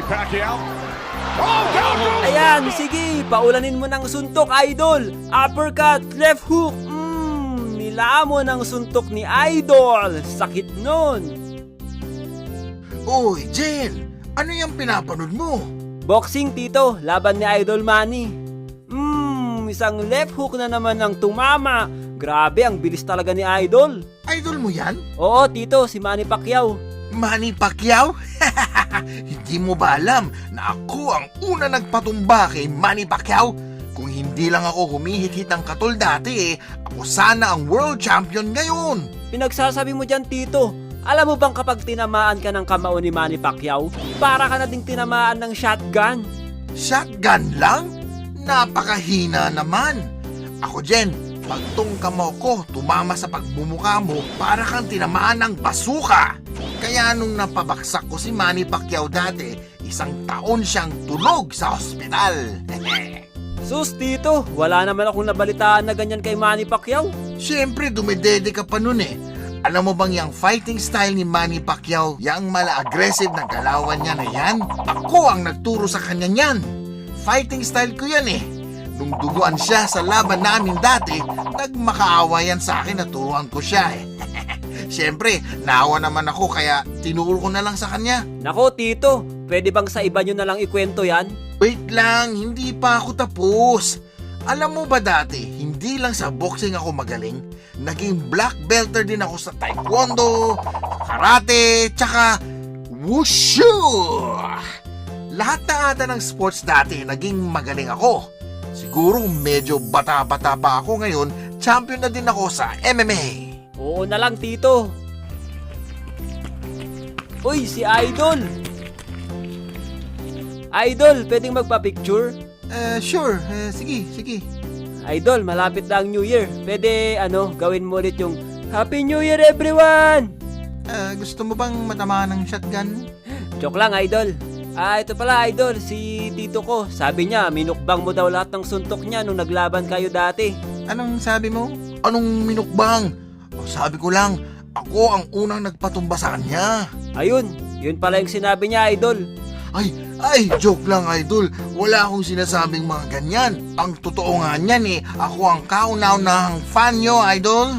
Pacquiao. Oh, down goes. Ayan, sige, paulanin mo ng suntok, idol. Uppercut, left hook. Nilamon ang suntok ni idol. Sakit nun. Uy, Jen! Ano yung pinapanood mo? Boxing, tito, laban ni Idol Manny. Isang left hook na naman ang tumama. Grabe, ang bilis talaga ni Idol. Idol mo yan? Oo, tito, si Manny Pacquiao. Manny Pacquiao? Hindi mo ba alam na ako ang una nagpatumba kay Manny Pacquiao? Kung hindi lang ako humihit-hit ng katol dati ako sana ang world champion ngayon. Pinagsasabi mo dyan, tito. Alam mo bang kapag tinamaan ka ng kamao ni Manny Pacquiao, para ka na ding tinamaan ng shotgun? Shotgun lang? Napakahina naman. Ako, Jen, pag tong kamao ko tumama sa pagbumuka mo, para kang tinamaan ng basuka. Kaya nung napabaksak ko si Manny Pacquiao dati, 1 taon siyang tulog sa ospital. Sus, tito, wala naman akong nabalitaan na ganyan kay Manny Pacquiao. Siyempre, dumidede ka pa nun eh. Alam mo bang yung fighting style ni Manny Pacquiao, yung mala-aggressive na galawan niya na yan? Ako ang nagturo sa kanya niyan. Fighting style ko yan eh. Nung duguan siya sa laban namin dati, nagmakaawa yan sa akin na turuan ko siya eh. Siyempre, naawa naman ako kaya tinuro ko na lang sa kanya. Nako, tito, pwede bang sa iba nyo na lang ikwento yan? Wait lang, hindi pa ako tapos. Alam mo ba dati, hindi lang sa boxing ako magaling. Naging black belter din ako sa taekwondo, karate, tsaka wushu. Lahat na ata ng sports dati, naging magaling ako. Siguro medyo bata-bata pa ako ngayon, champion na din ako sa MMA. Oo na lang, tito. Uy, si Idol. Idol, pwedeng magpa-picture? Sure, sige. Idol, malapit na ang New Year. Pwede, gawin mo ulit yung Happy New Year, everyone! Gusto mo bang matamaan ng shotgun? Joke lang, Idol. Ito pala, Idol, si tito ko. Sabi niya, minukbang mo daw lahat ng suntok niya nung naglaban kayo dati. Anong sabi mo? Anong minukbang? Sabi ko lang, ako ang unang nagpatumba sa kanya. Ayun, yun pala yung sinabi niya, Idol. Ay, joke lang, Idol. Wala akong sinasabing mga ganyan. Ang totoo nga niyan ako ang kauna-unahang fan nyo, Idol.